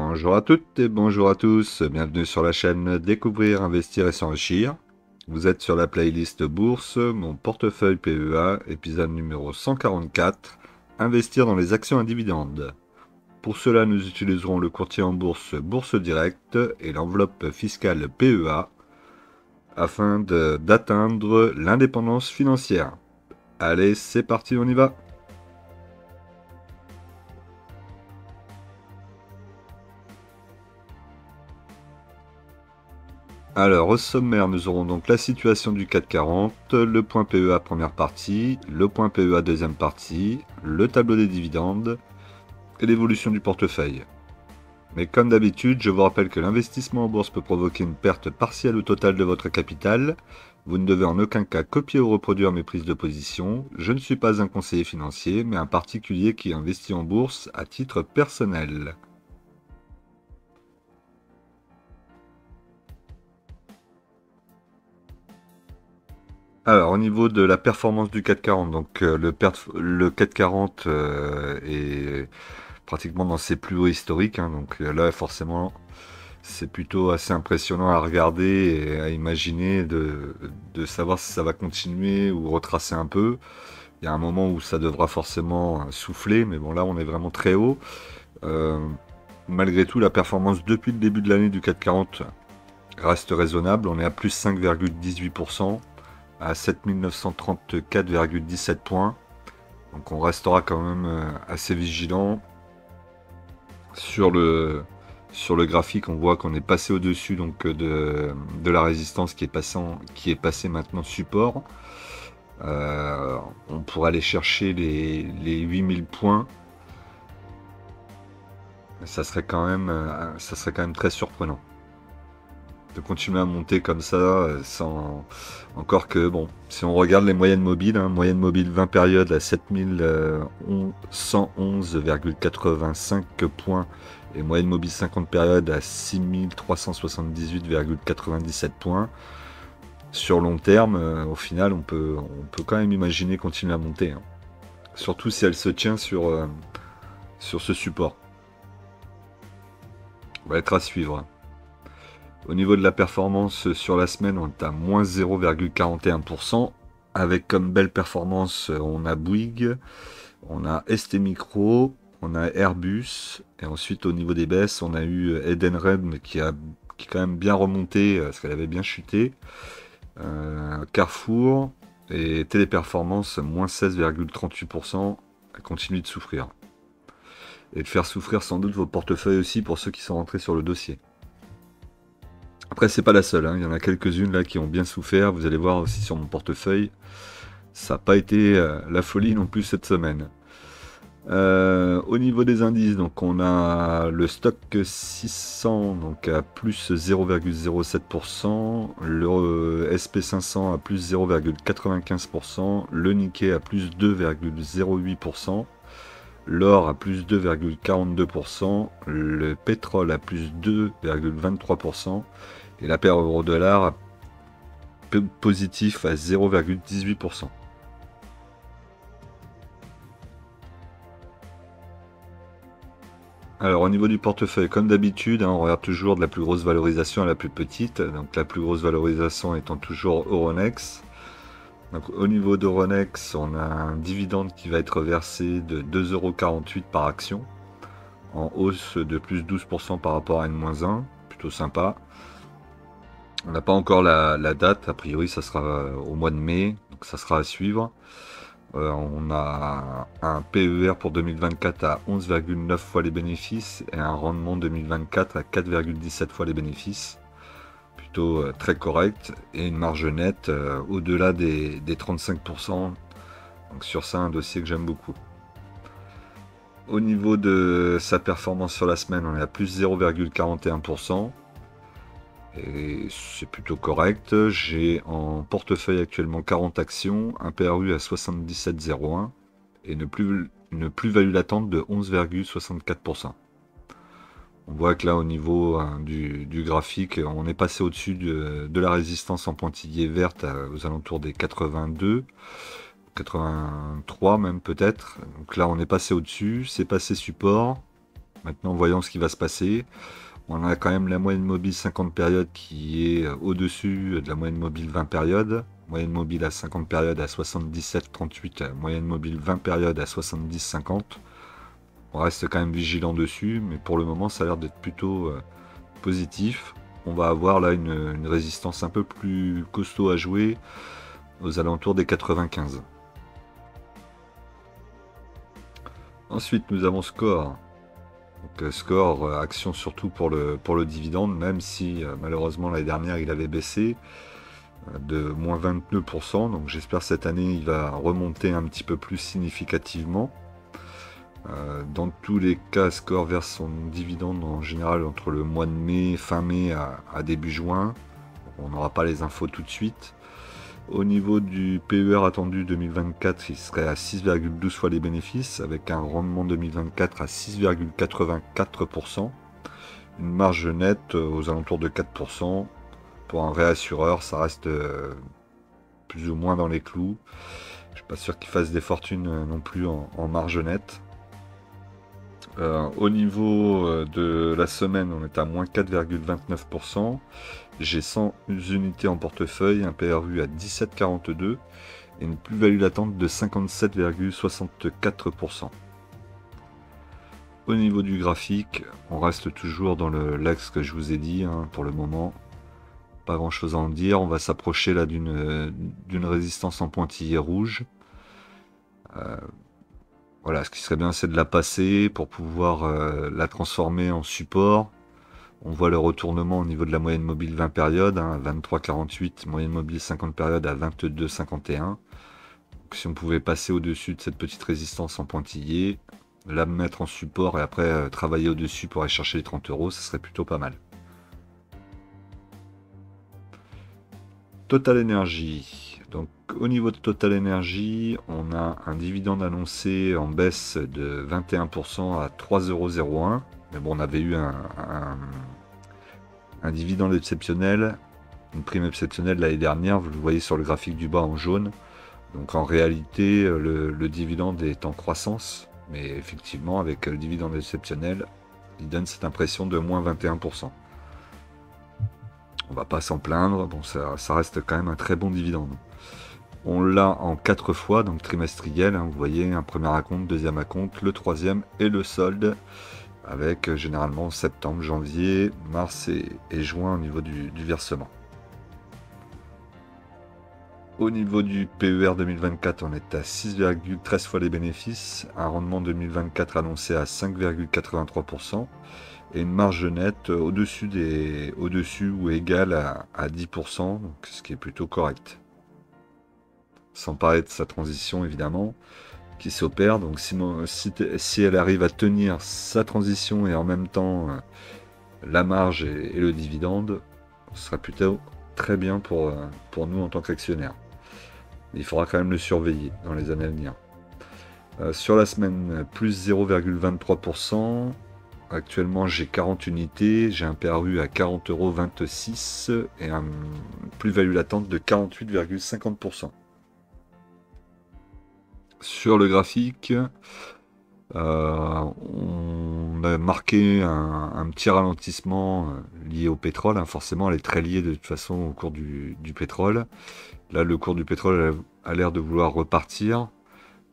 Bonjour à toutes et bonjour à tous, bienvenue sur la chaîne Découvrir, Investir et S'enrichir. Vous êtes sur la playlist Bourse, mon portefeuille PEA, épisode numéro 144, Investir dans les actions à dividendes. Pour cela, nous utiliserons le courtier en bourse Bourse Direct et l'enveloppe fiscale PEA afin d'atteindre l'indépendance financière. Allez, c'est parti, on y va! Alors, au sommaire, nous aurons donc la situation du CAC 40, le point PEA première partie, le point PEA deuxième partie, le tableau des dividendes et l'évolution du portefeuille. Mais comme d'habitude, je vous rappelle que l'investissement en bourse peut provoquer une perte partielle ou totale de votre capital. Vous ne devez en aucun cas copier ou reproduire mes prises de position. Je ne suis pas un conseiller financier, mais un particulier qui investit en bourse à titre personnel. Alors, au niveau de la performance du CAC 40, donc le CAC 40 est pratiquement dans ses plus hauts historiques, hein, donc là, forcément, c'est plutôt assez impressionnant à regarder et à imaginer de savoir si ça va continuer ou retracer un peu. Il y a un moment où ça devra forcément souffler, mais bon, là, on est vraiment très haut. Euh, Malgré tout, la performance depuis le début de l'année du CAC 40 reste raisonnable. On est à plus 5,18%. À 7934,17 points. Donc on restera quand même assez vigilant. Sur le graphique, on voit qu'on est passé au-dessus donc de la résistance qui est passée maintenant support. On pourrait aller chercher les 8000 points. Ça serait quand même très surprenant de continuer à monter comme ça, sans... Encore que, bon, si on regarde les moyennes mobiles, moyenne mobile 20 périodes à 7111,85 points et moyenne mobile 50 périodes à 6378,97 points. Sur long terme, au final, on peut quand même imaginer continuer à monter. Surtout si elle se tient sur ce support. On va être à suivre. Au niveau de la performance sur la semaine, on est à moins 0,41%. Avec comme belle performance, on a Bouygues, on a ST Micro, on a Airbus. Et ensuite, au niveau des baisses, on a eu Edenred qui est quand même bien remonté parce qu'elle avait bien chuté. Carrefour et Téléperformance, moins 16,38%. Elle continue de souffrir. Et de faire souffrir sans doute vos portefeuilles aussi pour ceux qui sont rentrés sur le dossier. Après, c'est pas la seule, il y en a quelques-unes là qui ont bien souffert. Vous allez voir aussi sur mon portefeuille, ça n'a pas été la folie non plus cette semaine. Au niveau des indices, donc on a le stock 600 donc à plus 0,07%, le SP500 à plus 0,95%, le Nikkei à plus 2,08%, l'or à plus 2,42%, le pétrole à plus 2,23%, et la paire euro-dollar positif à 0,18%. Alors au niveau du portefeuille, comme d'habitude, on regarde toujours de la plus grosse valorisation à la plus petite. Donc la plus grosse valorisation étant toujours Euronext. Donc, au niveau d'Euronext, on a un dividende qui va être versé de 2,48€ par action, en hausse de plus 12% par rapport à N-1, plutôt sympa. On n'a pas encore la date, a priori ça sera au mois de mai, donc ça sera à suivre. On a un PER pour 2024 à 11,9 fois les bénéfices et un rendement 2024 à 4,17 fois les bénéfices. Plutôt très correct, et une marge nette au-delà des 35%. Donc sur ça, un dossier que j'aime beaucoup. Au niveau de sa performance sur la semaine, on est à plus 0,41%. Et c'est plutôt correct. J'ai en portefeuille actuellement 40 actions, un PRU à 77,01 et une plus-value latente de 11,64%. On voit que là, au niveau du graphique, on est passé au-dessus de la résistance en pointillé verte aux alentours des 82, 83 même peut-être. Donc là, on est passé au-dessus, c'est passé support. Maintenant, voyons ce qui va se passer. On a quand même la moyenne mobile 50 périodes qui est au-dessus de la moyenne mobile 20 périodes. Moyenne mobile à 50 périodes à 77,38. Moyenne mobile 20 périodes à 70,50. On reste quand même vigilant dessus, mais pour le moment, ça a l'air d'être plutôt positif. On va avoir là une résistance un peu plus costaud à jouer aux alentours des 95. Ensuite, nous avons score. Donc, score, action surtout pour le dividende, même si malheureusement l'année dernière il avait baissé de moins 22%. Donc j'espère cette année il va remonter un petit peu plus significativement. Dans tous les cas, Score verse son dividende en général entre le mois de mai, fin mai à début juin. On n'aura pas les infos tout de suite. Au niveau du PER attendu 2024, il serait à 6,12 fois les bénéfices, avec un rendement 2024 à 6,84%. Une marge nette aux alentours de 4%. Pour un réassureur, ça reste plus ou moins dans les clous. Je ne suis pas sûr qu'il fasse des fortunes non plus en marge nette. Au niveau de la semaine, on est à moins 4,29%. J'ai 100 unités en portefeuille, un PRU à 17,42 et une plus-value latente de 57,64%. Au niveau du graphique, on reste toujours dans l'axe que je vous ai dit pour le moment. Pas grand chose à en dire. On va s'approcher là d'une résistance en pointillé rouge. Voilà, ce qui serait bien, c'est de la passer pour pouvoir la transformer en support. On voit le retournement au niveau de la moyenne mobile 20 périodes, 23,48, moyenne mobile 50 périodes à 22,51. Si on pouvait passer au-dessus de cette petite résistance en pointillé, la mettre en support et après travailler au-dessus pour aller chercher les 30 euros, ça serait plutôt pas mal. Total Energy. Donc au niveau de Total Energy, on a un dividende annoncé en baisse de 21% à 3,01 €. Mais bon, on avait eu un dividende exceptionnel, une prime exceptionnelle l'année dernière, vous le voyez sur le graphique du bas en jaune. Donc en réalité, le dividende est en croissance, mais effectivement, avec le dividende exceptionnel, il donne cette impression de moins 21%. On va pas s'en plaindre, bon, ça reste quand même un très bon dividende. On l'a en 4 fois, donc trimestriel, vous voyez, un premier acompte, deuxième acompte, le troisième et le solde, avec généralement septembre, janvier, mars et juin au niveau du versement. Au niveau du PER 2024, on est à 6,13 fois les bénéfices, un rendement 2024 annoncé à 5,83%. Et une marge nette au-dessus ou égale à 10%, donc ce qui est plutôt correct. Sans parler de sa transition évidemment, qui s'opère. Donc si elle arrive à tenir sa transition et en même temps la marge et le dividende, ce sera plutôt très bien pour nous en tant qu'actionnaires. Il faudra quand même le surveiller dans les années à venir. Sur la semaine, plus 0,23%. Actuellement, j'ai 40 unités, j'ai un PRU à 40,26 € et un plus-value latente de 48,50%. Sur le graphique, on a marqué un petit ralentissement lié au pétrole. Forcément, elle est très liée de toute façon au cours du pétrole. Là, le cours du pétrole a l'air de vouloir repartir.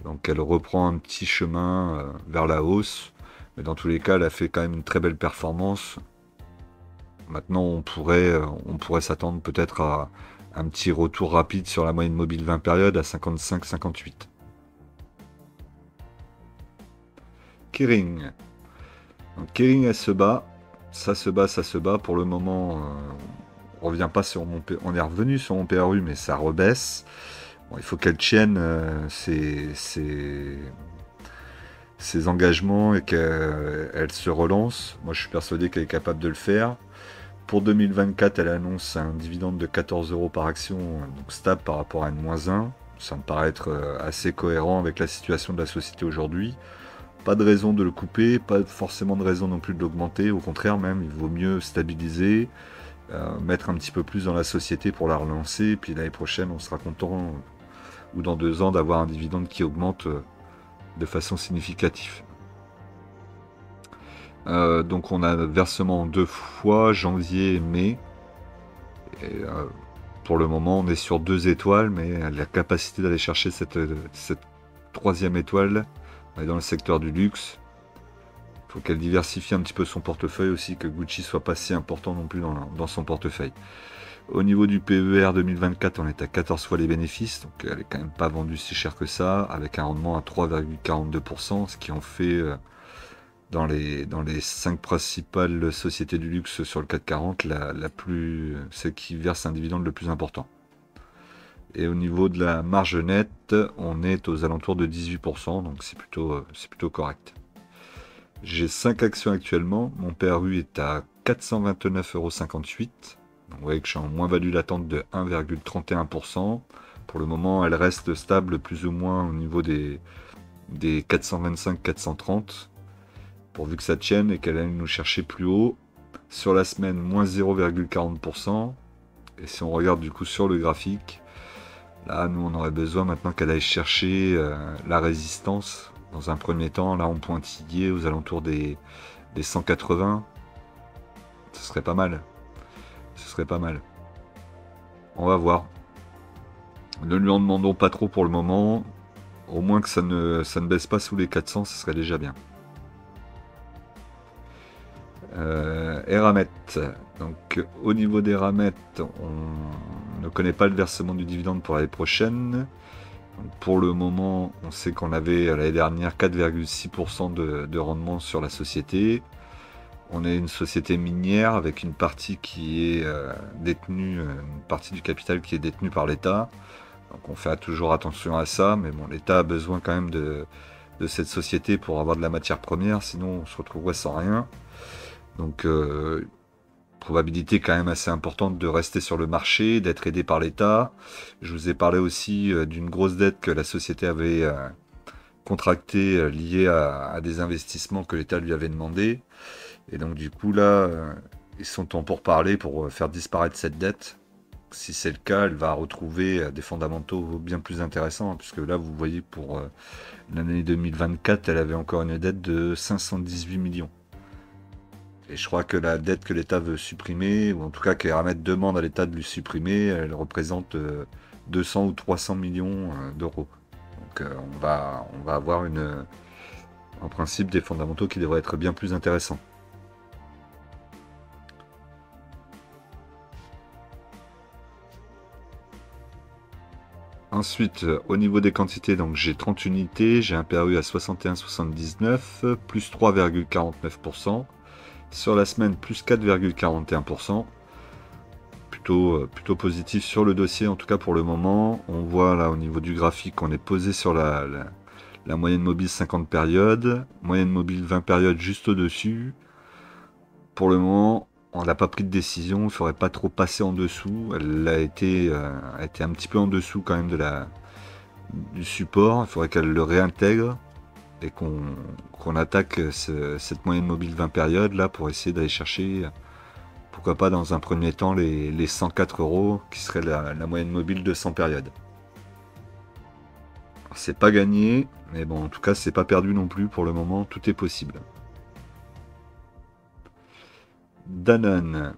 Donc, elle reprend un petit chemin vers la hausse. Mais dans tous les cas, elle a fait quand même une très belle performance. Maintenant, on pourrait s'attendre peut-être à un petit retour rapide sur la moyenne mobile 20 périodes à 55-58. Kering. Donc, Kering, elle se bat. Ça se bat. Pour le moment, on revient pas sur on est revenu sur mon PRU, mais ça rebaisse. Bon, il faut qu'elle tienne ses engagements et qu'elle se relance. Moi, je suis persuadé qu'elle est capable de le faire. Pour 2024, elle annonce un dividende de 14 € par action, donc stable par rapport à une -1. Ça me paraît être assez cohérent avec la situation de la société aujourd'hui. Pas de raison de le couper, pas forcément de raison non plus de l'augmenter. Au contraire, même, il vaut mieux stabiliser, mettre un petit peu plus dans la société pour la relancer. Puis l'année prochaine, on sera content, ou dans 2 ans, d'avoir un dividende qui augmente de façon significative. Donc on a versement 2 fois, janvier et mai. Et, pour le moment, on est sur 2 étoiles, mais la capacité d'aller chercher cette 3e étoile, on est dans le secteur du luxe. Il faut qu'elle diversifie un petit peu son portefeuille aussi, que Gucci soit pas si important non plus dans son portefeuille. Au niveau du PER 2024, on est à 14 fois les bénéfices, donc elle est quand même pas vendue si cher que ça, avec un rendement à 3,42%, ce qui en fait dans les 5 principales sociétés du luxe sur le CAC 40, celle qui verse un dividende le plus important. Et au niveau de la marge nette, on est aux alentours de 18%, donc c'est plutôt correct. J'ai 5 actions actuellement, mon PRU est à 429,58 €. Donc vous voyez que je suis en moins-value latente de 1,31%. Pour le moment, elle reste stable plus ou moins au niveau des 425-430. Pourvu que ça tienne et qu'elle aille nous chercher plus haut. Sur la semaine, moins 0,40%. Et si on regarde du coup sur le graphique, là, nous, on aurait besoin maintenant qu'elle aille chercher la résistance. Dans un premier temps, là, en pointillé, aux alentours des 180. Ce serait pas mal. Ce serait pas mal. On va voir. Ne lui en demandons pas trop pour le moment. Au moins que ça ne baisse pas sous les 400, ce serait déjà bien. Eramet. Donc au niveau des Eramet, on ne connaît pas le versement du dividende pour l'année prochaine. Donc, pour le moment, on sait qu'on avait l'année dernière 4,6% de rendement sur la société. On est une société minière avec une partie qui est détenue, une partie du capital qui est détenue par l'État. Donc on fait toujours attention à ça, mais bon, l'État a besoin quand même de cette société pour avoir de la matière première, sinon on se retrouverait sans rien. Donc probabilité quand même assez importante de rester sur le marché, d'être aidé par l'État. Je vous ai parlé aussi d'une grosse dette que la société avait contractée liée à des investissements que l'État lui avait demandé. Et donc du coup là, ils sont en pourparlers pour faire disparaître cette dette. Si c'est le cas, elle va retrouver des fondamentaux bien plus intéressants, hein, puisque là vous voyez pour l'année 2024, elle avait encore une dette de 518 millions. Et je crois que la dette que l'État veut supprimer, ou en tout cas qu'Eramet demande à l'État de lui supprimer, elle représente 200 ou 300 millions d'euros. Donc on va avoir en principe des fondamentaux qui devraient être bien plus intéressants. Ensuite, au niveau des quantités, donc j'ai 30 unités, j'ai un PRU à 61,79, plus 3,49%. Sur la semaine, plus 4,41%. Plutôt positif sur le dossier, en tout cas pour le moment. On voit là au niveau du graphique qu'on est posé sur la moyenne mobile 50 périodes, moyenne mobile 20 périodes juste au-dessus. Pour le moment, on n'a pas pris de décision, il ne faudrait pas trop passer en dessous. Elle a été un petit peu en dessous quand même du support, il faudrait qu'elle le réintègre et qu'on attaque cette moyenne mobile 20 périodes là pour essayer d'aller chercher, pourquoi pas dans un premier temps, les 104 € qui serait la moyenne mobile de 100 périodes. C'est pas gagné, mais bon, en tout cas, c'est pas perdu non plus pour le moment, tout est possible. Danone.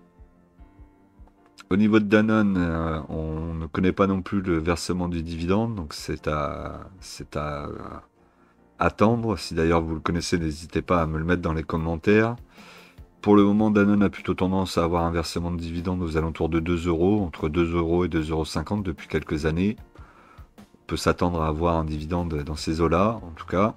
Au niveau de Danone, on ne connaît pas non plus le versement du dividende, donc c'est à attendre. Si d'ailleurs vous le connaissez, n'hésitez pas à me le mettre dans les commentaires. Pour le moment, Danone a plutôt tendance à avoir un versement de dividende aux alentours de 2 €, entre 2 € et 2,50 € depuis quelques années. On peut s'attendre à avoir un dividende dans ces eaux-là, en tout cas.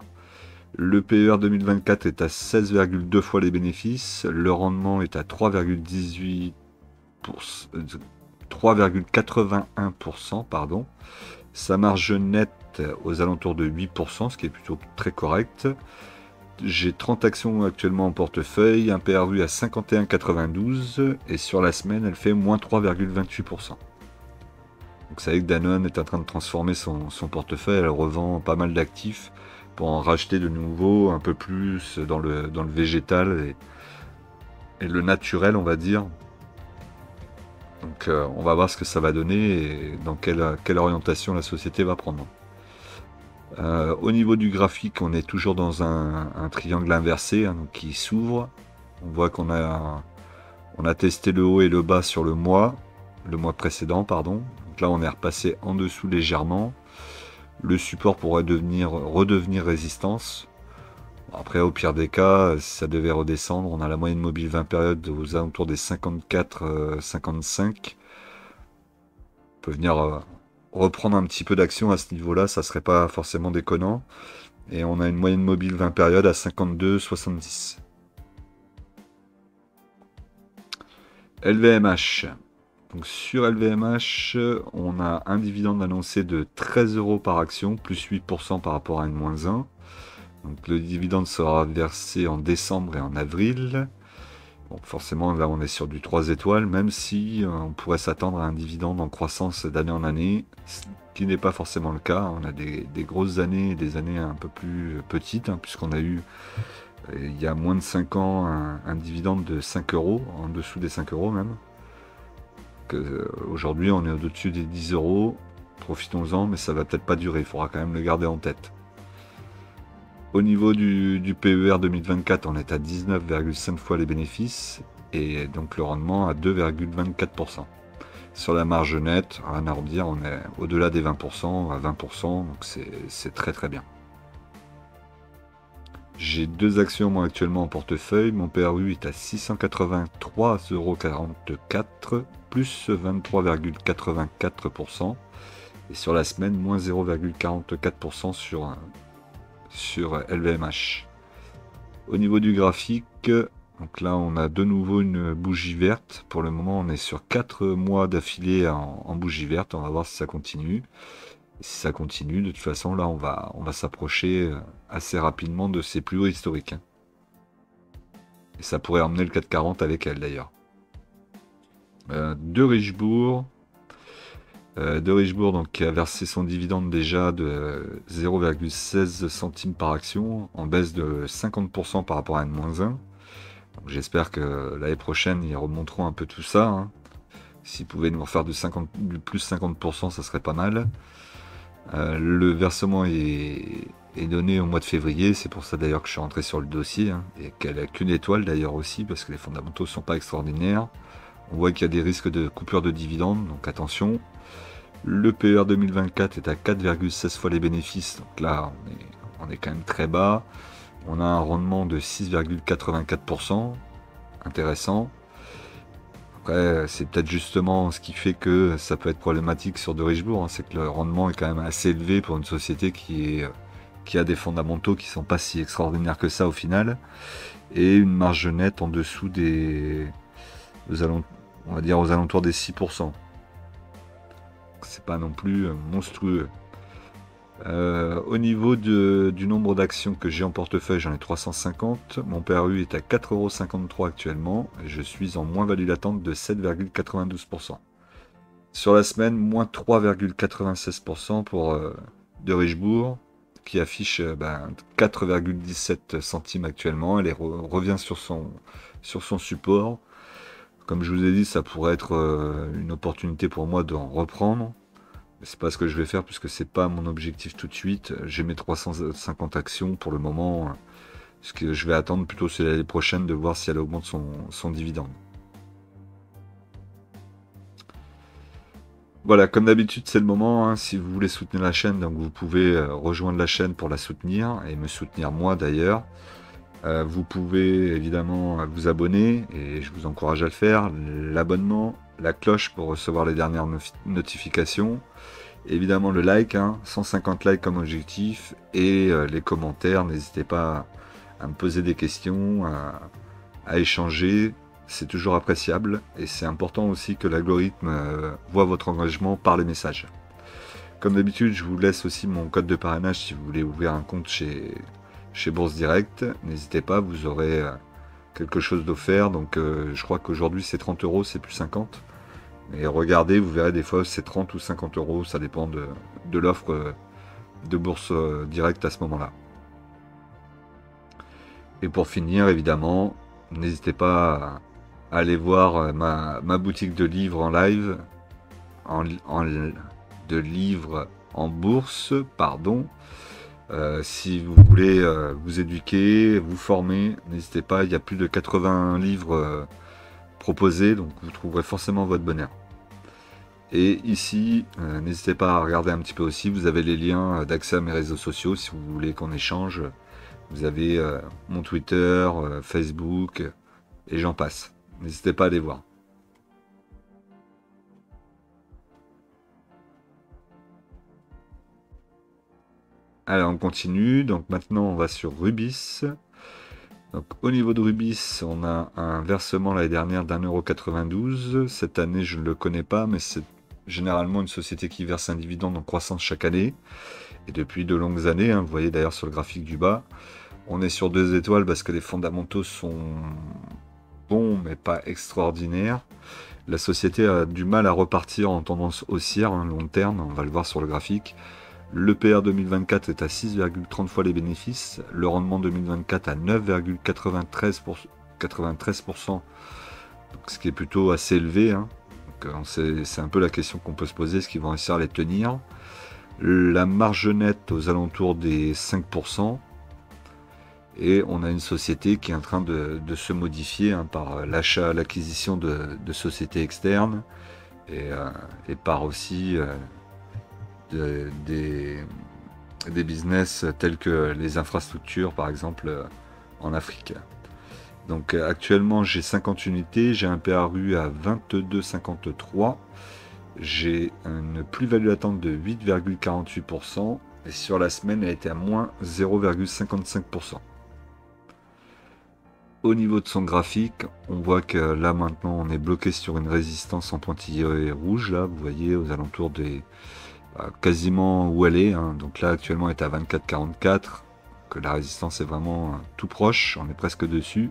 Le PER 2024 est à 16,2 fois les bénéfices. Le rendement est à 3,81%, pardon. Sa marge nette aux alentours de 8%, ce qui est plutôt très correct. J'ai 30 actions actuellement en portefeuille, un PRU à 51,92 et sur la semaine, elle fait moins 3,28%. Donc vous savez que Danone est en train de transformer son portefeuille, elle revend pas mal d'actifs pour en racheter de nouveau un peu plus dans le végétal et le naturel, on va dire. Donc on va voir ce que ça va donner et dans quelle orientation la société va prendre. Au niveau du graphique, on est toujours dans un triangle inversé, hein, donc qui s'ouvre. On voit on a testé le haut et le bas sur le mois précédent, pardon. Donc là, on est repassé en dessous légèrement. Le support pourrait redevenir résistance. Après, au pire des cas, si ça devait redescendre, on a la moyenne mobile 20 périodes aux alentours des 54-55. On peut venir reprendre un petit peu d'action à ce niveau-là, ça serait pas forcément déconnant. Et on a une moyenne mobile 20 périodes à 52,70. LVMH. Donc sur LVMH, on a un dividende annoncé de 13 € par action, plus 8% par rapport à une moins 1. Donc le dividende sera versé en décembre et en avril. Bon, forcément, là, on est sur du 3 étoiles, même si on pourrait s'attendre à un dividende en croissance d'année en année, ce qui n'est pas forcément le cas. On a des grosses années et des années un peu plus petites, hein, puisqu'on a eu, il y a moins de 5 ans, un dividende de 5 €, en dessous des 5 € même. Aujourd'hui, on est au-dessus des 10 €. Profitons-en, mais ça va peut-être pas durer, il faudra quand même le garder en tête. Au niveau du PER 2024, on est à 19,5 fois les bénéfices et donc le rendement à 2,24%. Sur la marge nette, rien à redire, on est au-delà des 20%, à 20%, donc c'est très très bien. J'ai 2 actions moi actuellement en portefeuille, mon PRU est à 683,44 € plus 23,84%, et sur la semaine, moins 0,44% sur LVMH. Au niveau du graphique, donc là on a de nouveau une bougie verte. Pour le moment on est sur 4 mois d'affilée en bougie verte. On va voir si ça continue. Et si ça continue, de toute façon là on va s'approcher assez rapidement de ses plus hauts historiques. Et ça pourrait emmener le 440 avec elle d'ailleurs. De Richebourg. Donc, qui a versé son dividende déjà de 0,16 centimes par action, en baisse de 50% par rapport à une moins 1. J'espère que l'année prochaine, ils remonteront un peu tout ça. Hein. S'ils pouvaient nous refaire du plus 50%, ça serait pas mal. Le versement est donné au mois de février, c'est pour ça d'ailleurs que je suis rentré sur le dossier, hein, et qu'elle a qu'une étoile d'ailleurs aussi, parce que les fondamentaux ne sont pas extraordinaires. On voit qu'il y a des risques de coupure de dividendes, donc attention. Le PER 2024 est à 4,16 fois les bénéfices, donc là on est quand même très bas. On a un rendement de 6,84%, intéressant. Après, c'est peut-être justement ce qui fait que ça peut être problématique sur de Richebourg, hein, c'est que le rendement est quand même assez élevé pour une société qui a des fondamentaux qui sont pas si extraordinaires que ça au final, et une marge nette en dessous on va dire aux alentours des 6%. C'est pas non plus monstrueux. Au niveau du nombre d'actions que j'ai en portefeuille, j'en ai 350. Mon PRU est à 4,53 € actuellement. Et je suis en moins-value latente de 7,92%. Sur la semaine, moins 3,96% pour de Richebourg, qui affiche 4,17 centimes actuellement. Elle revient sur son support. Comme je vous ai dit, ça pourrait être une opportunité pour moi d'en reprendre. C'est pas ce que je vais faire puisque c'est pas mon objectif tout de suite. J'ai mes 350 actions pour le moment. Ce que je vais attendre plutôt c'est l'année prochaine de voir si elle augmente son dividende. Voilà, comme d'habitude c'est le moment. Hein, si vous voulez soutenir la chaîne, donc vous pouvez rejoindre la chaîne pour la soutenir et me soutenir moi d'ailleurs. Vous pouvez évidemment vous abonner et je vous encourage à le faire. L'abonnement, la cloche pour recevoir les dernières notifications. Évidemment le like, hein, 150 likes comme objectif, et les commentaires, n'hésitez pas à me poser des questions, à échanger, c'est toujours appréciable, et c'est important aussi que l'algorithme voit votre engagement par les messages. Comme d'habitude, je vous laisse aussi mon code de parrainage si vous voulez ouvrir un compte chez Bourse Direct, n'hésitez pas, vous aurez quelque chose d'offert, donc je crois qu'aujourd'hui c'est 30 €, c'est plus 50. Et regardez, vous verrez des fois c'est 30 ou 50 €, ça dépend de l'offre de Bourse Direct à ce moment-là. Et pour finir, évidemment, n'hésitez pas à aller voir ma boutique de livres en live, de livres en bourse, pardon. Si vous voulez vous éduquer, vous former, n'hésitez pas, il y a plus de 80 livres proposés, donc vous trouverez forcément votre bonheur. Et ici, n'hésitez pas à regarder un petit peu aussi, vous avez les liens d'accès à mes réseaux sociaux si vous voulez qu'on échange. Vous avez mon Twitter, Facebook, et j'en passe. N'hésitez pas à les voir. Alors on continue, donc maintenant on va sur Rubis. Donc au niveau de Rubis, on a un versement l'année dernière d'1,92 €. Cette année je ne le connais pas, mais c'est généralement une société qui verse un dividende en croissance chaque année. Et depuis de longues années, hein, vous voyez d'ailleurs sur le graphique du bas, on est sur 2 étoiles parce que les fondamentaux sont bons mais pas extraordinaires. La société a du mal à repartir en tendance haussière, hein, long terme, on va le voir sur le graphique. Le PR 2024 est à 6,30 fois les bénéfices, le rendement 2024 à 9,93%, ce qui est plutôt assez élevé, hein. C'est un peu la question qu'on peut se poser, est-ce qu'ils vont réussir à les tenir? La marge nette aux alentours des 5%, et on a une société qui est en train de se modifier, hein, par l'achat, l'acquisition de sociétés externes, et par aussi des business tels que les infrastructures, par exemple, en Afrique. Donc actuellement j'ai 50 unités, j'ai un PRU à 22,53, j'ai une plus-value latente de 8,48%, et sur la semaine elle était à moins 0,55%. Au niveau de son graphique, on voit que là maintenant on est bloqué sur une résistance en pointillé rouge, là vous voyez aux alentours des quasiment où elle est, hein. Donc là actuellement elle est à 24,44, que la résistance est vraiment tout proche, on est presque dessus.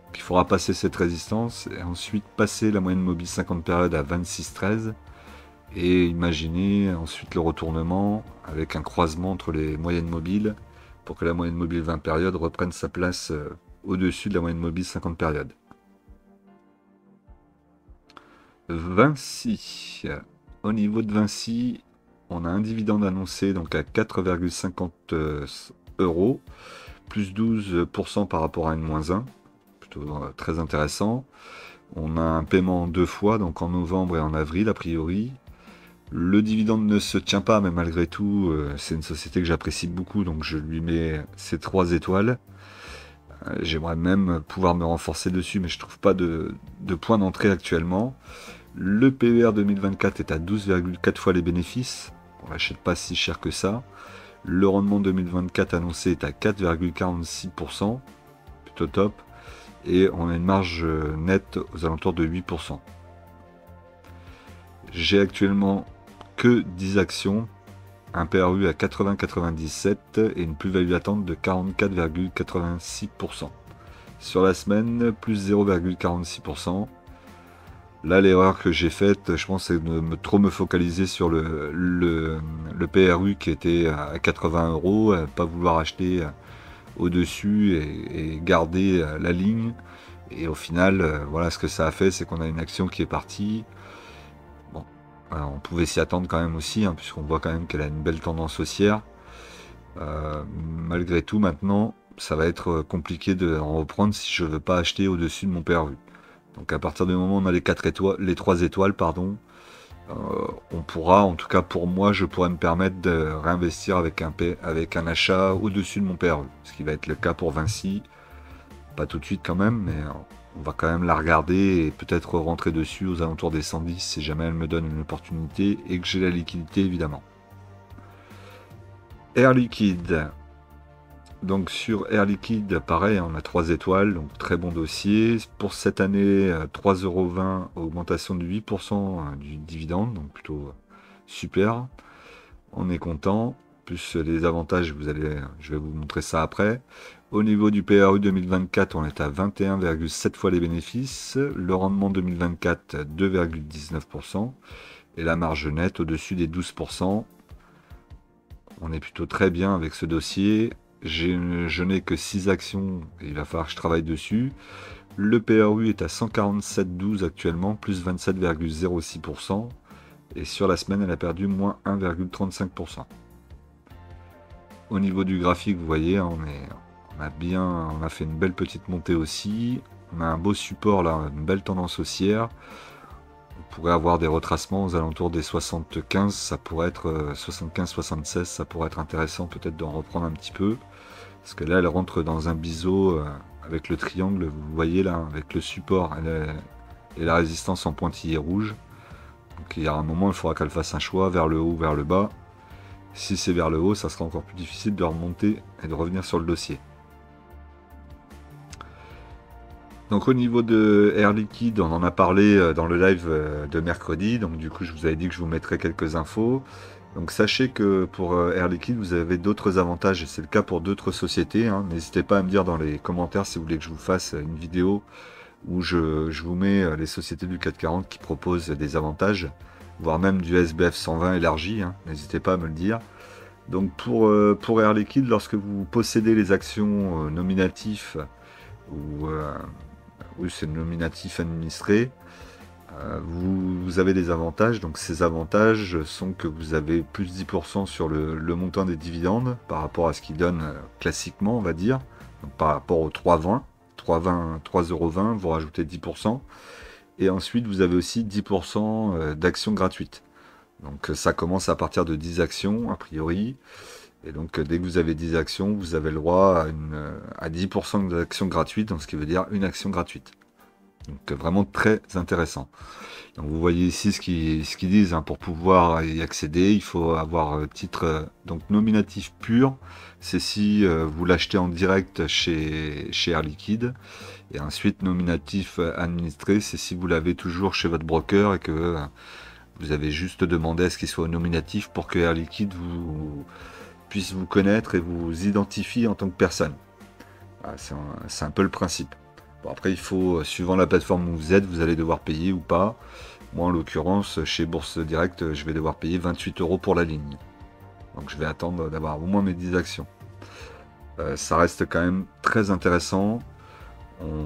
Donc, il faudra passer cette résistance et ensuite passer la moyenne mobile 50 périodes à 26,13 et imaginer ensuite le retournement avec un croisement entre les moyennes mobiles pour que la moyenne mobile 20 périodes reprenne sa place au-dessus de la moyenne mobile 50 périodes. Vinci. Au niveau de Vinci, on a un dividende annoncé donc à 4,50 €, plus 12% par rapport à N-1, plutôt très intéressant. On a un paiement en 2 fois, donc en novembre et en avril a priori. Le dividende ne se tient pas, mais malgré tout, c'est une société que j'apprécie beaucoup, donc je lui mets ces 3 étoiles. J'aimerais même pouvoir me renforcer dessus, mais je trouve pas de point d'entrée actuellement. Le PER 2024 est à 12,4 fois les bénéfices. On l'achète pas si cher que ça. Le rendement 2024 annoncé est à 4,46%. Plutôt top. Et on a une marge nette aux alentours de 8%. J'ai actuellement que 10 actions, un PRU à 80,97 et une plus-value latente de 44,86%. Sur la semaine, plus 0,46%. Là, l'erreur que j'ai faite, je pense, c'est de trop me focaliser sur le PRU qui était à 80 €, pas vouloir acheter au-dessus et garder la ligne. Et au final, voilà, ce que ça a fait, c'est qu'on a une action qui est partie. Bon, on pouvait s'y attendre quand même aussi, hein, puisqu'on voit quand même qu'elle a une belle tendance haussière. Malgré tout, maintenant, ça va être compliqué de en reprendre si je ne veux pas acheter au-dessus de mon PRU. Donc à partir du moment où on a les 3 étoiles, pardon, on pourra, en tout cas pour moi, je pourrais me permettre de réinvestir avec un achat au-dessus de mon PRU. Ce qui va être le cas pour Vinci. Pas tout de suite quand même, mais on va quand même la regarder et peut-être rentrer dessus aux alentours des 110 si jamais elle me donne une opportunité et que j'ai la liquidité évidemment. Air Liquide. Donc sur Air Liquide, pareil, on a 3 étoiles, donc très bon dossier. Pour cette année, 3,20 €, augmentation de 8% du dividende, donc plutôt super. On est content. Plus les avantages, je vais vous montrer ça après. Au niveau du PRU 2024, on est à 21,7 fois les bénéfices. Le rendement 2024, 2,19%. Et la marge nette au-dessus des 12%. On est plutôt très bien avec ce dossier. Je n'ai que 6 actions, et il va falloir que je travaille dessus. Le PRU est à 147,12 actuellement, plus 27,06%. Et sur la semaine, elle a perdu moins 1,35%. au niveau du graphique, vous voyez, hein, on a fait une belle petite montée aussi. On a un beau support là, une belle tendance haussière. On pourrait avoir des retracements aux alentours des 75, ça pourrait être 75-76, ça pourrait être intéressant peut-être d'en reprendre un petit peu. Parce que là, elle rentre dans un biseau avec le triangle, vous voyez là, avec le support et la résistance en pointillé rouge. Donc il y a un moment, il faudra qu'elle fasse un choix vers le haut ou vers le bas. Si c'est vers le haut, ça sera encore plus difficile de remonter et de revenir sur le dossier. Donc au niveau de Air Liquide, on en a parlé dans le live de mercredi. Donc du coup, je vous avais dit que je vous mettrais quelques infos. Donc sachez que pour Air Liquide, vous avez d'autres avantages et c'est le cas pour d'autres sociétés, hein. N'hésitez pas à me dire dans les commentaires si vous voulez que je vous fasse une vidéo où je vous mets les sociétés du CAC 40 qui proposent des avantages, voire même du SBF 120 élargi, hein. N'hésitez pas à me le dire. Donc pour Air Liquide, lorsque vous possédez les actions nominatifs ou oui, c'est le nominatif administré, vous avez des avantages. Donc ces avantages sont que vous avez plus 10% sur le montant des dividendes par rapport à ce qu'ils donnent classiquement, on va dire. Donc, par rapport aux 3,20, 3,20€, vous rajoutez 10%. Et ensuite, vous avez aussi 10% d'actions gratuites. Donc ça commence à partir de 10 actions, a priori. Et donc dès que vous avez 10 actions, vous avez le droit à 10% d'actions gratuites, donc ce qui veut dire une action gratuite. Donc vraiment très intéressant. Donc vous voyez ici ce qu'ils disent, hein, pour pouvoir y accéder, il faut avoir titre donc nominatif pur. C'est si vous l'achetez en direct chez Air Liquide. Et ensuite nominatif administré, c'est si vous l'avez toujours chez votre broker et que vous avez juste demandé à ce qu'il soit nominatif pour que Air Liquide puisse vous connaître et vous identifie en tant que personne. Voilà, c'est un peu le principe. Bon, après, il faut, suivant la plateforme où vous êtes, vous allez devoir payer ou pas. Moi, en l'occurrence, chez Bourse Direct, je vais devoir payer 28€ pour la ligne. Donc, je vais attendre d'avoir au moins mes 10 actions. Ça reste quand même très intéressant. On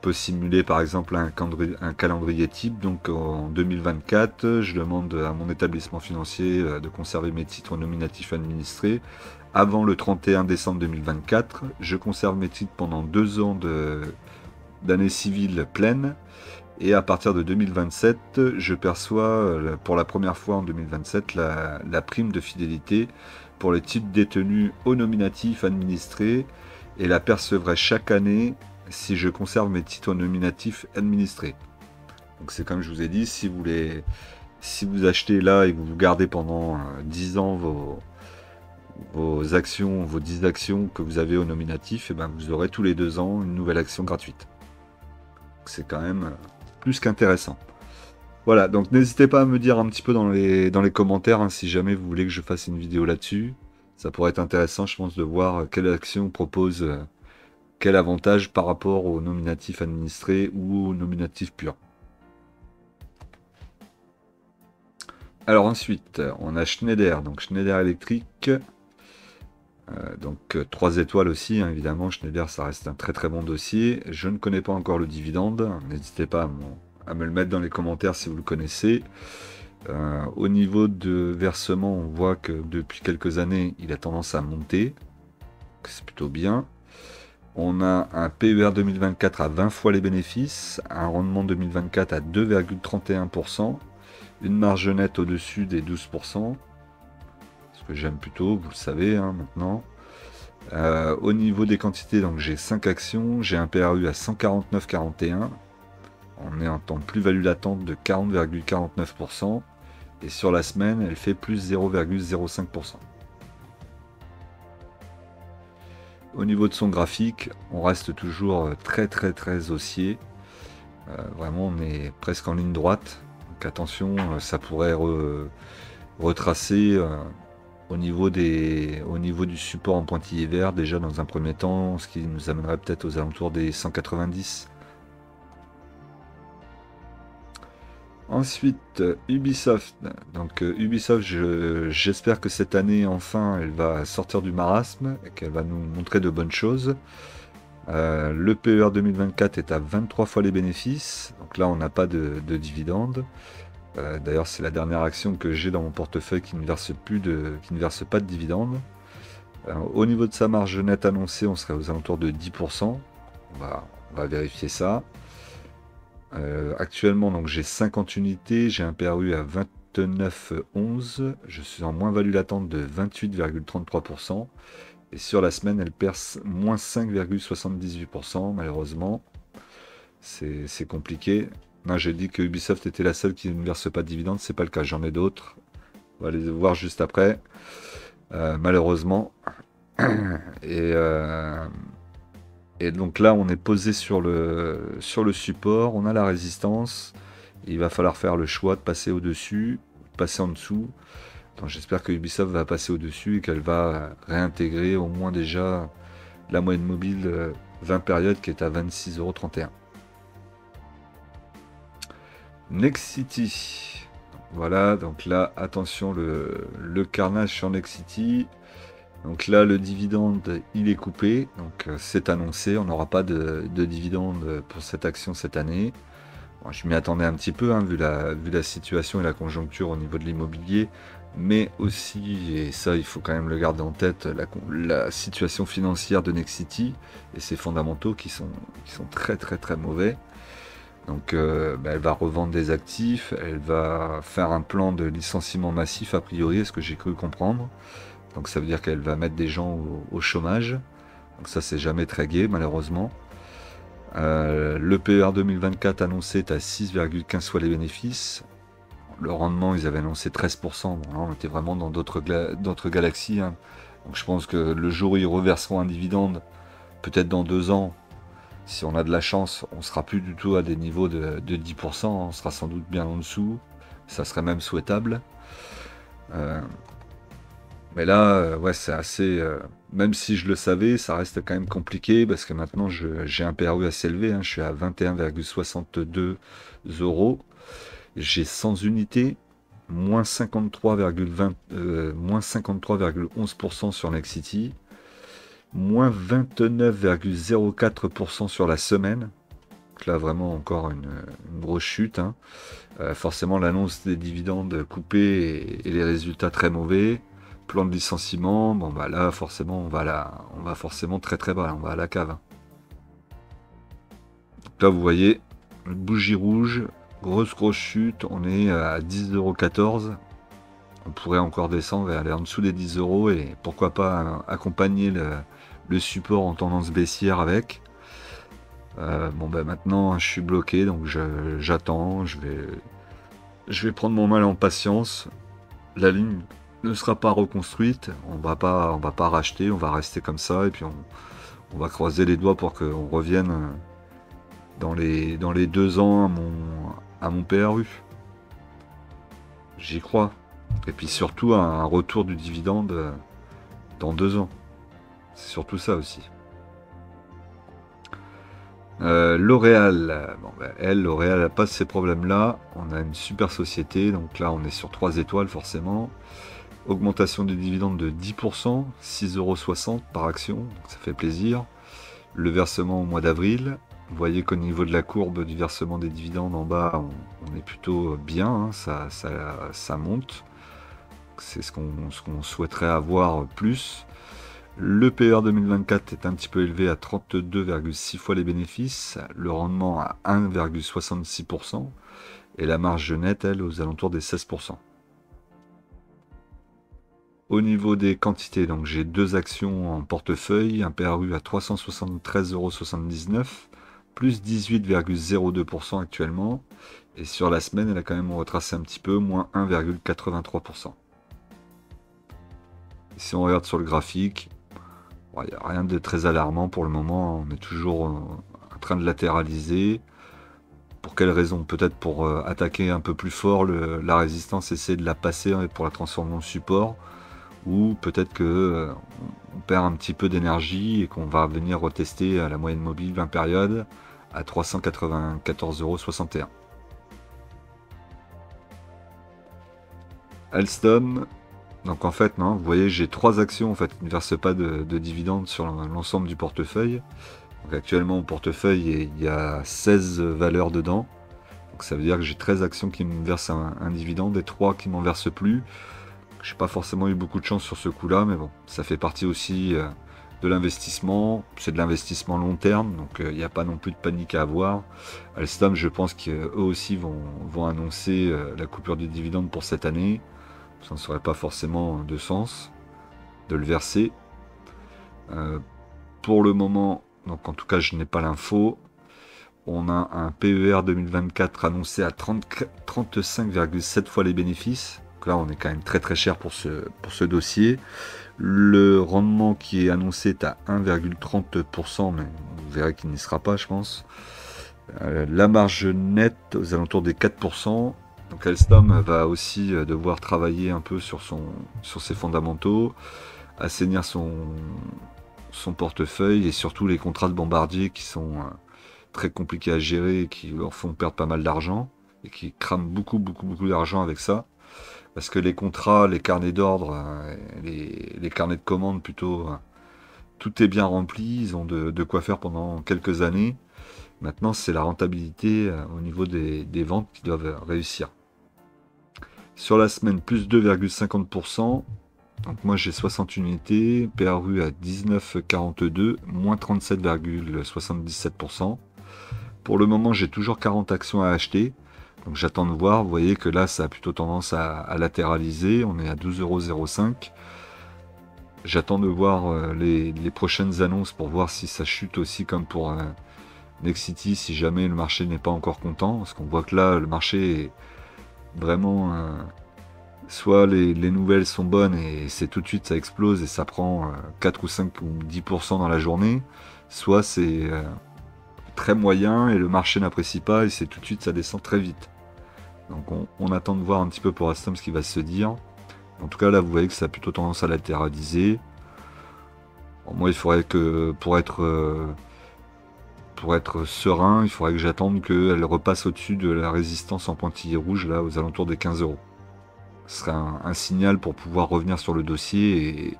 peut simuler par exemple un calendrier type. Donc en 2024, je demande à mon établissement financier de conserver mes titres nominatifs administrés avant le 31 décembre 2024. Je conserve mes titres pendant 2 ans d'année civile pleine. Et à partir de 2027, je perçois pour la première fois en 2027 la prime de fidélité pour les titres détenus au nominatif administré et la percevrai chaque année si je conserve mes titres nominatifs administrés. Donc c'est comme je vous ai dit, si vous achetez là et que vous gardez pendant 10 ans vos actions, vos 10 actions que vous avez au nominatif, et ben vous aurez tous les 2 ans une nouvelle action gratuite. C'est quand même plus qu'intéressant. Voilà, donc n'hésitez pas à me dire un petit peu dans les commentaires, hein, si jamais vous voulez que je fasse une vidéo là-dessus. Ça pourrait être intéressant, je pense, de voir quelle action propose quel avantage par rapport au nominatif administré ou au nominatif pur. Alors ensuite, on a Schneider, donc Schneider Electric, donc 3 étoiles aussi, hein, évidemment. Schneider, ça reste un très très bon dossier. Je ne connais pas encore le dividende, n'hésitez pas à me le mettre dans les commentaires si vous le connaissez. Au niveau de versement, on voit que depuis quelques années, il a tendance à monter, c'est plutôt bien. On a un PER 2024 à 20 fois les bénéfices, un rendement 2024 à 2,31%, une marge nette au-dessus des 12%, ce que j'aime plutôt, vous le savez, hein, maintenant. Au niveau des quantités, donc j'ai 5 actions, j'ai un PRU à 149,41, on est en temps plus-value latente de 40,49%, et sur la semaine, elle fait plus 0,05%. Au niveau de son graphique, on reste toujours très très très haussier. Vraiment, on est presque en ligne droite. Donc attention, ça pourrait retracer au niveau du support en pointillé vert, déjà dans un premier temps, ce qui nous amènerait peut-être aux alentours des 190. Ensuite, Ubisoft. Donc Ubisoft, j'espère que cette année, enfin, elle va sortir du marasme et qu'elle va nous montrer de bonnes choses. Le PER 2024 est à 23 fois les bénéfices. Donc là, on n'a pas de dividende. D'ailleurs, c'est la dernière action que j'ai dans mon portefeuille qui ne verse pas de dividende. Alors, au niveau de sa marge nette annoncée, on serait aux alentours de 10%. On va vérifier ça. Actuellement, donc j'ai 50 unités, j'ai un PRU à 29,11. Je suis en moins-value latente de 28,33%. Et sur la semaine, elle perce moins 5,78%, malheureusement. C'est compliqué. Non, j'ai dit que Ubisoft était la seule qui ne verse pas de dividendes, c'est pas le cas, j'en ai d'autres. On va les voir juste après. Malheureusement. Et, euh, et donc là, on est posé sur le support, on a la résistance. Il va falloir faire le choix de passer au-dessus, de passer en dessous. Donc j'espère que Ubisoft va passer au-dessus et qu'elle va réintégrer au moins déjà la moyenne mobile 20 périodes qui est à 26,31 €. Next City. Voilà, donc là, attention, le carnage sur Next City. Donc là, le dividende, il est coupé. Donc c'est annoncé, on n'aura pas de dividende pour cette action cette année. Bon, je m'y attendais un petit peu, hein, vu la situation et la conjoncture au niveau de l'immobilier. Mais aussi, et ça il faut quand même le garder en tête, la situation financière de Next City et ses fondamentaux qui sont très très très mauvais. Donc elle va revendre des actifs, elle va faire un plan de licenciement massif a priori, est ce que j'ai cru comprendre. Donc ça veut dire qu'elle va mettre des gens au chômage. Donc ça c'est jamais très gai malheureusement. Le PER 2024 annoncé est à 6,15 fois les bénéfices. Le rendement, ils avaient annoncé 13%. Bon, là, on était vraiment dans d'autres galaxies, hein. Donc je pense que le jour où ils reverseront un dividende, peut-être dans 2 ans, si on a de la chance, on sera plus du tout à des niveaux de 10%. On sera sans doute bien en dessous. Ça serait même souhaitable. Mais là, ouais, c'est assez... même si je le savais, ça reste quand même compliqué parce que maintenant, j'ai un PRU assez élevé, hein. Je suis à 21,62 €. J'ai 100 unités, moins 53,11% sur Next City, moins 29,04% sur la semaine. Donc là, vraiment encore une grosse chute, hein. Forcément, l'annonce des dividendes coupés et les résultats très mauvais. Plan de licenciement, bon bah là, forcément, on va forcément très très bas, on va à la cave, hein. Donc là, vous voyez, une bougie rouge. Grosse chute, on est à 10,14 €. On pourrait encore descendre et aller en dessous des 10 € et pourquoi pas accompagner le support en tendance baissière avec. Bon ben maintenant je suis bloqué donc j'attends, je vais prendre mon mal en patience. La ligne ne sera pas reconstruite, on va pas racheter, on va rester comme ça et puis on va croiser les doigts pour qu'on revienne dans les 2 ans à mon PRU. J'y crois. Et puis surtout un retour du dividende dans 2 ans. C'est surtout ça aussi. L'Oréal. Bon, ben, L'Oréal n'a pas ces problèmes-là. On a une super société. Donc là, on est sur 3 étoiles forcément. Augmentation du dividende de 10%, 6,60 € par action. Donc ça fait plaisir. Le versement au mois d'avril. Vous voyez qu'au niveau de la courbe du versement des dividendes en bas, on est plutôt bien, hein, ça monte. C'est ce qu'on souhaiterait avoir plus. Le PER 2024 est un petit peu élevé à 32,6 fois les bénéfices, le rendement à 1,66% et la marge nette, elle, aux alentours des 16%. Au niveau des quantités, donc j'ai 2 actions en portefeuille, un PRU à 373,79 €, plus 18,02% actuellement. Et sur la semaine, elle a quand même retracé un petit peu, moins 1,83%. Si on regarde sur le graphique, il n'y a rien de très alarmant pour le moment. On est toujours en train de latéraliser. Pour quelle raison? Peut-être pour attaquer un peu plus fort la résistance, essayer de la passer pour la transformer en support. Ou peut-être que on perd un petit peu d'énergie et qu'on va venir retester à la moyenne mobile 20 périodes à 394,61 €. Alstom, donc en fait, non, vous voyez, j'ai 3 actions en fait, qui ne versent pas de dividendes sur l'ensemble du portefeuille. Donc actuellement, au portefeuille, il y a 16 valeurs dedans. Donc ça veut dire que j'ai 13 actions qui me versent un dividende et 3 qui m'en versent plus. j'ai pas forcément eu beaucoup de chance sur ce coup-là, mais bon, ça fait partie aussi de l'investissement. C'est de l'investissement long terme, donc il n'y a pas non plus de panique à avoir. Alstom, je pense qu'eux aussi vont annoncer la coupure du dividende pour cette année. Ça ne serait pas forcément de sens de le verser. Pour le moment, donc en tout cas, je n'ai pas l'info. On a un PER 2024 annoncé à 35,7 fois les bénéfices. Donc là, on est quand même très très cher pour ce dossier. Le rendement qui est annoncé est à 1,30%, mais vous verrez qu'il n'y sera pas, je pense. La marge nette aux alentours des 4%. Donc Alstom va aussi devoir travailler un peu sur ses fondamentaux, assainir son portefeuille et surtout les contrats de Bombardier qui sont très compliqués à gérer et qui leur font perdre pas mal d'argent et qui crament beaucoup d'argent avec ça. Parce que les contrats, les carnets d'ordre, les carnets de commandes plutôt, tout est bien rempli, ils ont de quoi faire pendant quelques années. Maintenant, c'est la rentabilité au niveau des ventes qui doivent réussir. Sur la semaine, plus 2,50%. Donc moi j'ai 60 unités, PRU à 19,42, moins 37,77%. Pour le moment, j'ai toujours 40 actions à acheter. Donc j'attends de voir. Vous voyez que là, ça a plutôt tendance à latéraliser. On est à 12,05 €. J'attends de voir les prochaines annonces pour voir si ça chute aussi comme pour Nexity, si jamais le marché n'est pas encore content. Parce qu'on voit que là, le marché est vraiment... soit les nouvelles sont bonnes et c'est tout de suite ça explose et ça prend 4 ou 5 ou 10% dans la journée. Soit c'est très moyen et le marché n'apprécie pas et c'est tout de suite ça descend très vite. Donc on attend de voir un petit peu pour Alstom ce qui va se dire. En tout cas là vous voyez que ça a plutôt tendance à latéraliser. Bon, moi il faudrait que pour être serein, il faudrait que j'attende qu'elle repasse au-dessus de la résistance en pointillé rouge là aux alentours des 15 €. Ce serait un signal pour pouvoir revenir sur le dossier et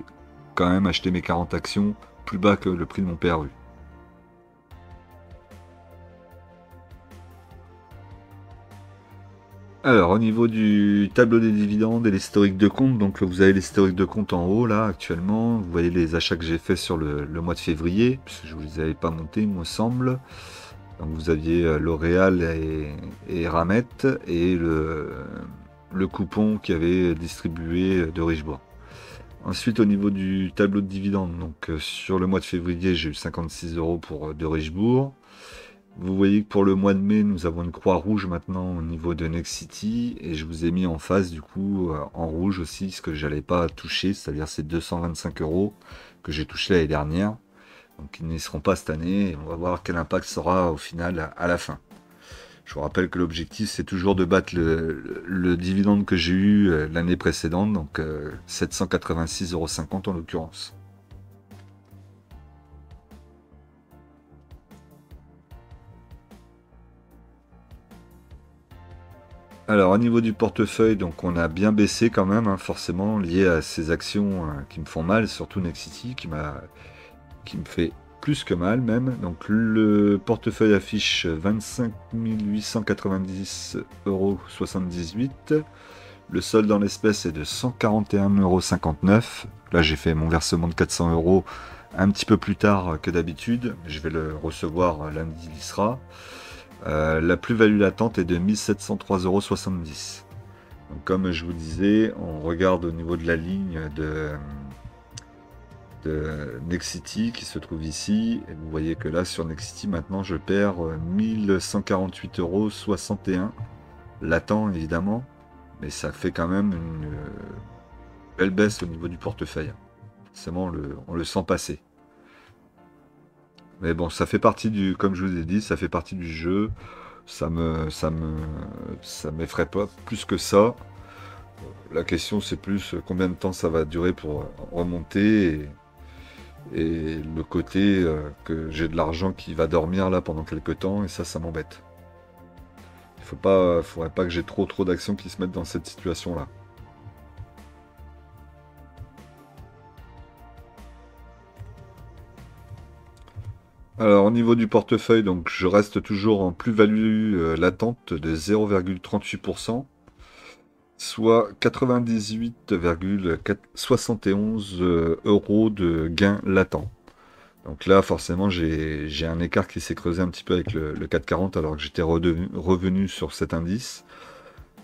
quand même acheter mes 40 actions plus bas que le prix de mon PRU. Alors, au niveau du tableau des dividendes et l'historique de compte, donc vous avez l'historique de compte en haut là actuellement. Vous voyez les achats que j'ai fait sur le mois de février, puisque je ne vous les avais pas montés, il me semble. Donc vous aviez L'Oréal et Ramet et le coupon qui avait distribué de Richebourg. Ensuite, au niveau du tableau de dividendes, donc sur le mois de février, j'ai eu 56 € pour de Richebourg. Vous voyez que pour le mois de mai, nous avons une croix rouge maintenant au niveau de Nexity et je vous ai mis en face du coup en rouge aussi ce que j'allais pas toucher, c'est-à-dire ces 225 € que j'ai touché l'année dernière. Donc ils n'y seront pas cette année et on va voir quel impact sera au final à la fin. Je vous rappelle que l'objectif, c'est toujours de battre le dividende que j'ai eu l'année précédente, donc 786,50 € en l'occurrence. Alors, au niveau du portefeuille, donc on a bien baissé quand même, hein, forcément, lié à ces actions qui me font mal, surtout Nexity, qui me fait plus que mal même. Donc le portefeuille affiche 25 890,78 €. Le solde en l'espèce est de 141,59 €. Là j'ai fait mon versement de 400 € un petit peu plus tard que d'habitude. Je vais le recevoir lundi, il y sera. La plus-value latente est de 1703,70 €. Donc comme je vous disais, on regarde au niveau de la ligne de Nexity qui se trouve ici. Et vous voyez que là sur Nexity maintenant je perds 1148,61 € latent évidemment, mais ça fait quand même une belle baisse au niveau du portefeuille. Forcément on le sent passer. Mais bon, ça fait partie comme je vous ai dit, ça fait partie du jeu. Ça m'effraie pas plus que ça. La question c'est plus combien de temps ça va durer pour remonter et le côté que j'ai de l'argent qui va dormir là pendant quelques temps et ça m'embête. Faudrait pas que j'ai trop d'actions qui se mettent dans cette situation là. Alors au niveau du portefeuille, donc je reste toujours en plus-value latente de 0,38%. soit 98,71 euros de gain latent. Donc là, forcément, j'ai un écart qui s'est creusé un petit peu avec le 440 alors que j'étais revenu sur cet indice.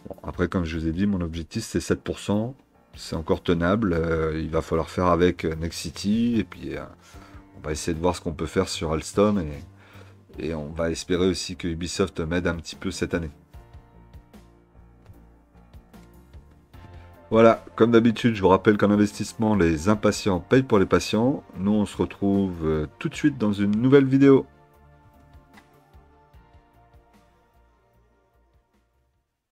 Bon, après, comme je vous ai dit, mon objectif c'est 7%. C'est encore tenable. Il va falloir faire avec Next City. Et puis, on va essayer de voir ce qu'on peut faire sur Alstom. Et on va espérer aussi que Ubisoft m'aide un petit peu cette année. Voilà, comme d'habitude, je vous rappelle qu'en investissement, les impatients payent pour les patients. Nous, on se retrouve tout de suite dans une nouvelle vidéo.